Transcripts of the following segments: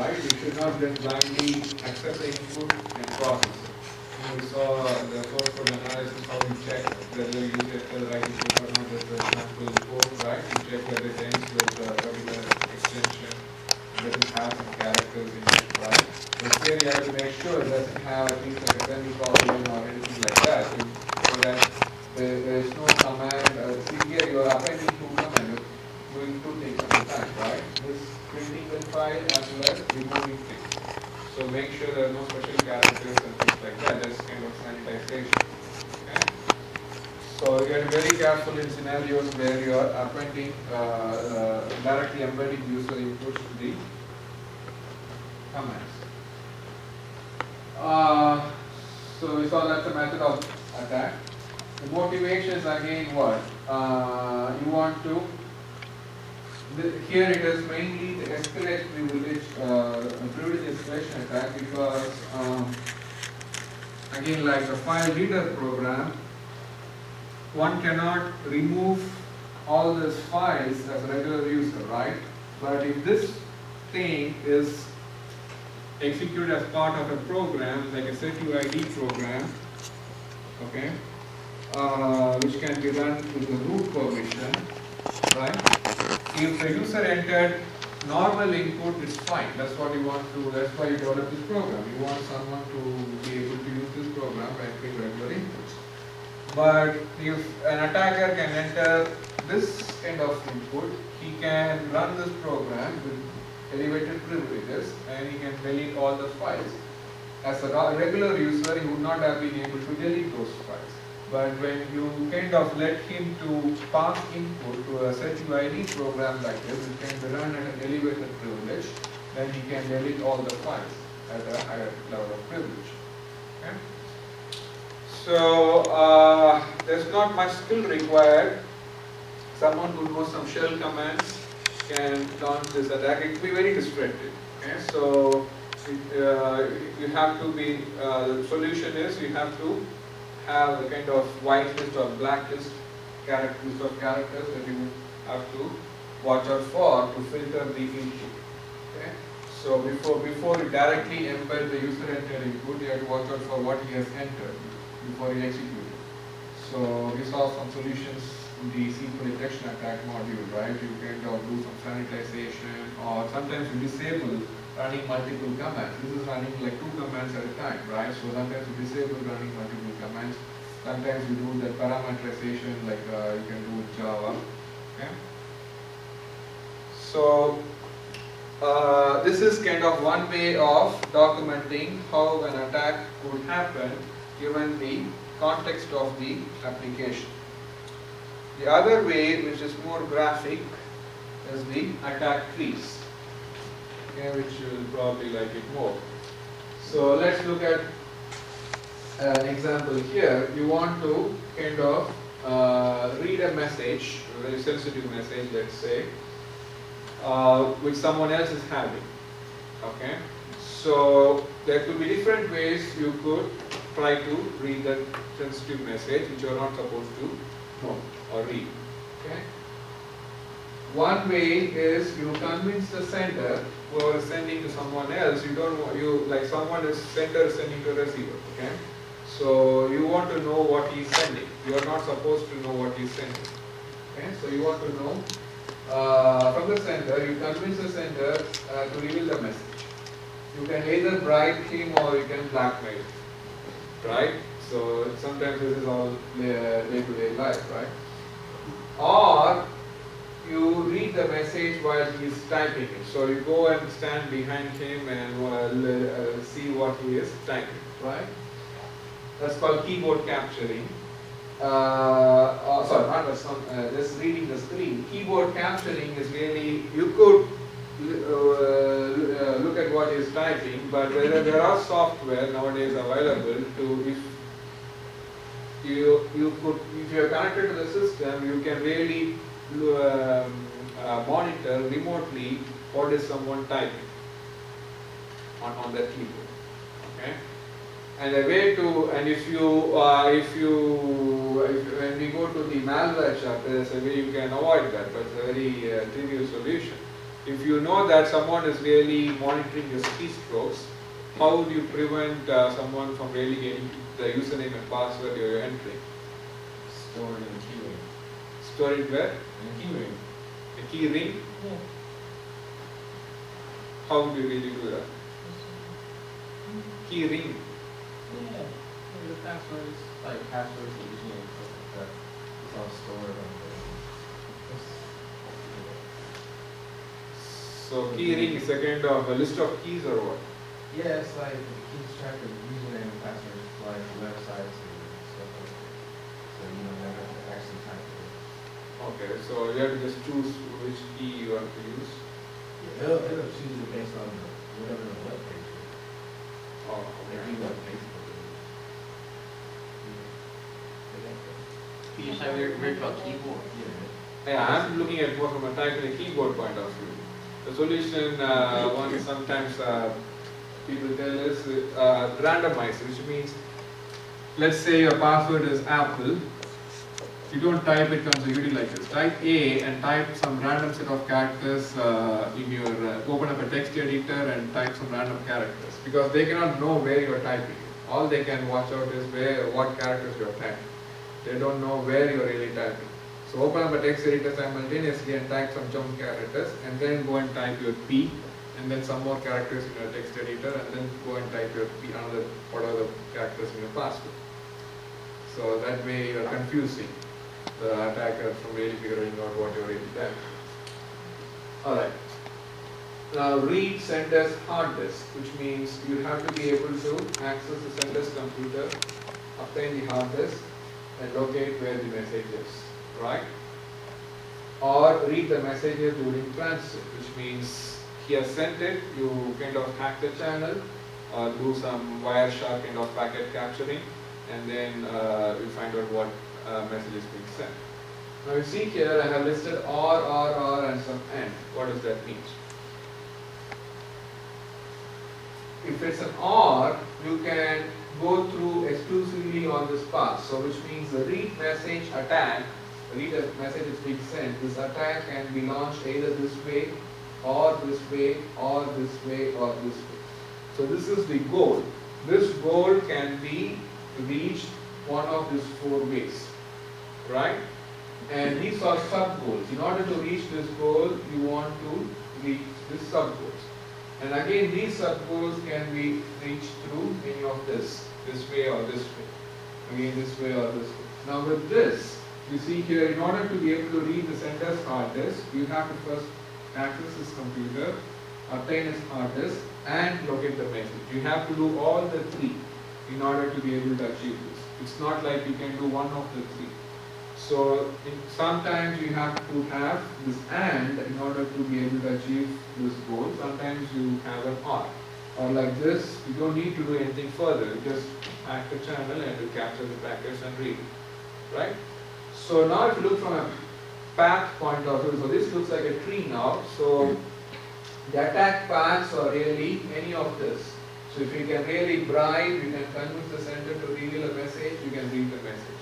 right? You should not just blindly accept the input and process it. We saw the source code analysis, how you check whether you get the right input or not. There's an example code, right? You check whether it ends with a particular extension, does it have some characters in it, right? But here you have to make sure it doesn't have at least like a semicolon or anything like that, so that there is no command. See here, you are appending two commands, doing two things at a time, right? This printing the file as well as removing things. So make sure there are no special characters and things like that. That's kind of sanitization. Okay? So you are very careful in scenarios where you are appending, directly embedding user inputs to the commands. So we saw that's a method of attack. The motivation is again what? You want to, here it is mainly the escalation privilege escalation attack, because again, like the file reader program, one cannot remove all these files as a regular user, right? But if this thing is executed as part of a program, like a setuid program, okay, which can be run with the root permission, right? If the user entered normal input, it's fine. That's what you want to, that's why you develop this program. You want someone to be able to use this program by entering regular inputs. But if an attacker can enter this kind of input, he can run this program with elevated privileges and he can delete all the files. As a regular user, he would not have been able to delete those files. But when you kind of let him to pass input to a setuid program like this, it can be run at an elevated privilege, then he can delete all the files at a higher level of privilege. Okay? So there's not much skill required. Someone who knows some shell commands can launch this attack. It will be very destructive. Okay? So you have to be, the solution is you have to have a kind of whitelist or blacklist list of characters that you have to watch out for to filter the input. Okay? So before you directly embed the user entered input, you have to watch out for what he has entered before you execute it. So we saw some solutions in the SQL detection attack module, right? You can do some sanitization, or sometimes you disable running multiple commands. This is running like 2 commands at a time, right? So sometimes you disable running multiple commands. Sometimes you do the parameterization like you can do with Java. Okay? So this is kind of one way of documenting how an attack could happen given the context of the application. The other way, which is more graphic, is the attack trees. Okay, which you will probably like it more. So let's look at an example here. You want to kind of read a message, a very sensitive message, let's say, which someone else is having. Okay, so there could be different ways you could try to read that sensitive message which you are not supposed to know or read. Okay. One way is you convince the sender who are sending to someone else. You don't want, you like someone is sender is sending to receiver. Okay, so you want to know what he is sending. You are not supposed to know what he is sending. Okay, so you want to know from the sender. You convince the sender to reveal the message. You can either bribe him or you can blackmail him. Right? So sometimes this is all day-to-day life, right? Or you read the message while he is typing it. So you go and stand behind him and see what he is typing, right? That's called keyboard capturing. Sorry, not just reading the screen. Keyboard capturing is really, you could look at what he is typing, but whether there are software nowadays available to, if you are connected to the system, you can really monitor remotely what is someone typing on that keyboard. Okay, and a way to, and if when we go to the malware chapter, there's a way you can avoid that, but it's a very trivial solution. If you know that someone is really monitoring your keystrokes, how would you prevent someone from really getting the username and password you're entering? Store it in a key ring. Store it where? In a key ring. A key ring? Yeah. How would you really do that? Key ring. Yeah. The passwords, like passwords that you know, stuff like that. It's all stored on the. So key ring is a kind of a list of keys or what? Yeah, it's like it keeps track of username and passwords for like websites and stuff like that. So you know never have to actually type it. Okay, so you have to just choose which key you want to use. Yeah, it'll choose it based on whatever the web page is. Oh, Like okay. you got Facebook. You just have your virtual keyboard. Yeah, I'm looking at more from a typing a keyboard point of view. The solution, one sometimes people tell us randomize, which means, let's say your password is Apple. You don't type it consecutively like this. Type A and type some random set of characters in your, open up a text editor and type some random characters. Because they cannot know where you're typing. All they can watch out is what characters you're typing. They don't know where you're really typing. So open up a text editor simultaneously and type some jump characters, and then go and type your P, and then some more characters in your text editor, and then go and type your P, another whatever characters in your password. So that way you're confusing the attacker from really figuring out what you're really typing. Alright. Now read sender's hard disk, which means you have to be able to access the sender's computer, obtain the hard disk, and locate where the message is. Right? Or read the messages during transit, which means he has sent it, you kind of hack the channel or do some Wireshark kind of packet capturing, and then you find out what message is being sent. Now you see here I have listed or and some and. What does that mean? If it's an OR, you can go through exclusively on this path. So which means the read message attack, read a message is being sent, this attack can be launched either this way or this way or this way or this way. So this is the goal. This goal can be reached one of these four ways, right? And these are sub-goals. In order to reach this goal, you want to reach these sub-goals. And again, these sub-goals can be reached through any of this way or this way. Again, this way or this way. Now with this, you see here, in order to be able to read the sender's hard disk, you have to first access his computer, obtain his hard disk, and locate the message. You have to do all the three in order to be able to achieve this. It's not like you can do one of the three. So sometimes you have to have this AND in order to be able to achieve this goal. Sometimes you have an OR. Or like this, you don't need to do anything further. You just hack the channel and you capture the packets and read it. Right? So now if you look from a path point of view, so this looks like a tree now. So the attack paths are really any of this. So if you can really bribe, you can convince the sender to reveal a message, you can read the message.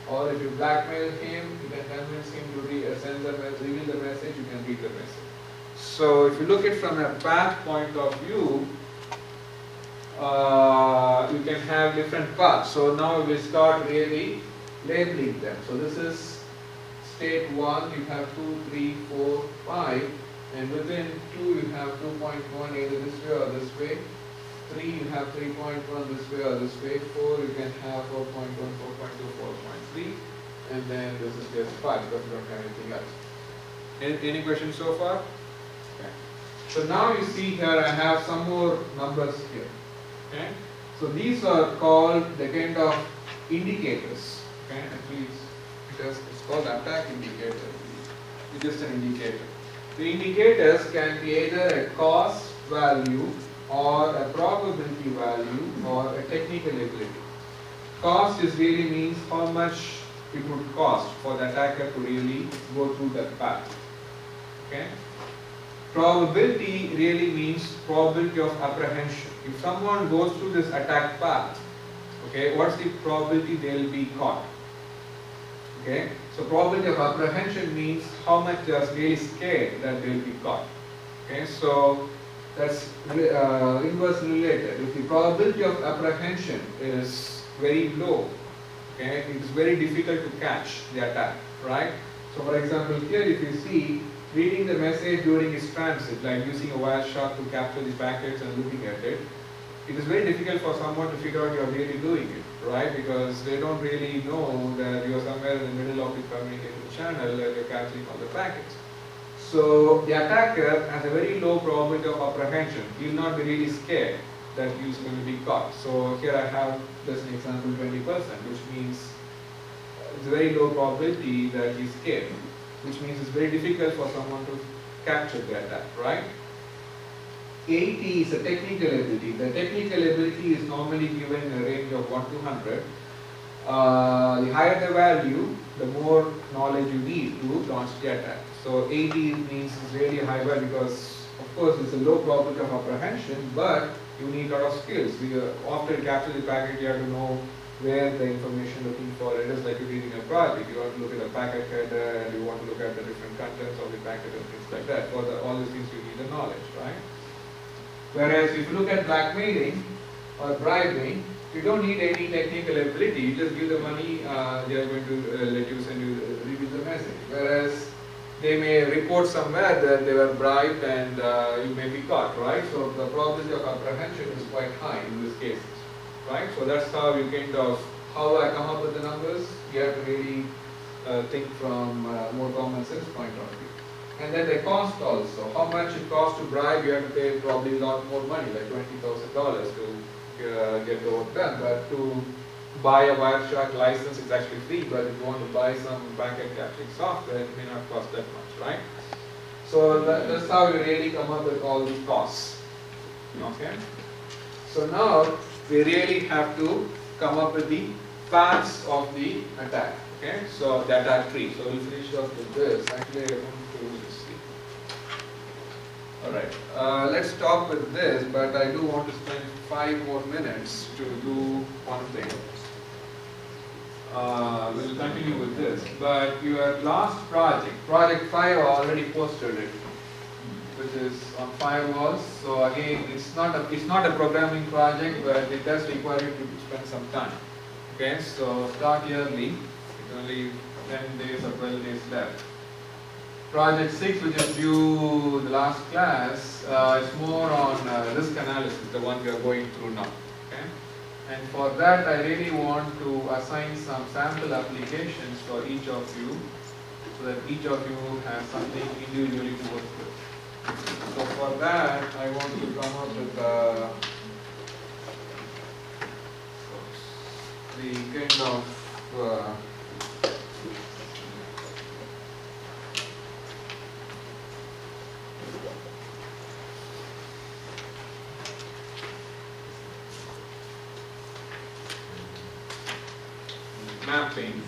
Or if you blackmail him, you can convince him to reveal the message, you can read the message. So if you look at it from a path point of view, you can have different paths. So now we start really labeling them. So this is state 1, you have 2, 3, 4, 5, and within 2 you have 2.1 either this way or this way. 3 you have 3.1 this way or this way. 4 you can have 4.1, 4.2, 4.3, and then this is just 5 because we don't have anything else. Any questions so far? Okay. So now you see here I have some more numbers here. Okay. So these are called the kind of indicators. Okay. Actually it's called attack indicator. It's just an indicator. The indicators can be either a cost value or a probability value or a technical ability. Cost is really means how much it would cost for the attacker to really go through that path. Okay. Probability really means probability of apprehension. If someone goes through this attack path, okay, what's the probability they will be caught? Okay, so probability of apprehension means how much they are really scared that they will be caught. Okay, so that's inversely related. If the probability of apprehension is very low, okay, it is very difficult to catch the attack, right? So for example, here if you see, reading the message during its transit, like using a Wireshark to capture the packets and looking at it, it is very difficult for someone to figure out you're really doing it, right? Because they don't really know that you're somewhere in the middle of the communication channel and you're capturing all the packets. So the attacker has a very low probability of apprehension. He will not be really scared that he's going to be caught. So here I have just an example 20%, which means it's a very low probability that he's scared, which means it's very difficult for someone to capture the attack, right? 80 is a technical ability. The technical ability is normally given in a range of 1 to 100. The higher the value, the more knowledge you need to launch the attack. So 80 means it's really a high value because, of course, it's a low probability of apprehension, but you need a lot of skills. After you capture the packet, you have to know where the information you're looking for. It is like you're reading a project. You want to look at the packet header and you want to look at the different contents of the packet and things like that. For all these things, you need the knowledge, right? Whereas if you look at blackmailing or bribing, you don't need any technical ability. You just give the money, they are going to let you send you review the message. Whereas they may report somewhere that they were bribed and you may be caught, right? So the probability of apprehension is quite high in these cases, right? So that's how you kind of, how I come up with the numbers. You have to really think from a more common sense point of view. And then the cost also. How much it costs to bribe, you have to pay probably a lot more money, like $20,000 to get the work done. But to buy a Wireshark license is actually free, but if you want to buy some packet capturing software, it may not cost that much, right? So that's how you really come up with all these costs. Okay? So now we really have to come up with the paths of the attack. Okay? So the attack tree. So we'll finish up with this. Actually, I want to see. Alright, let's stop with this, but I do want to spend 5 more minutes to do one thing. We'll continue with this, but your last project 5, I already posted it, which is on firewalls. So again, it's not a programming project, but it does require you to spend some time. Okay, so start yearly. It's only 10 days or 12 days left. Project 6, which is due the last class, is more on risk analysis, the one we are going through now. Okay? And for that, I really want to assign some sample applications for each of you, so that each of you has something individually to work with. So for that, I want to come up with the kind of mapping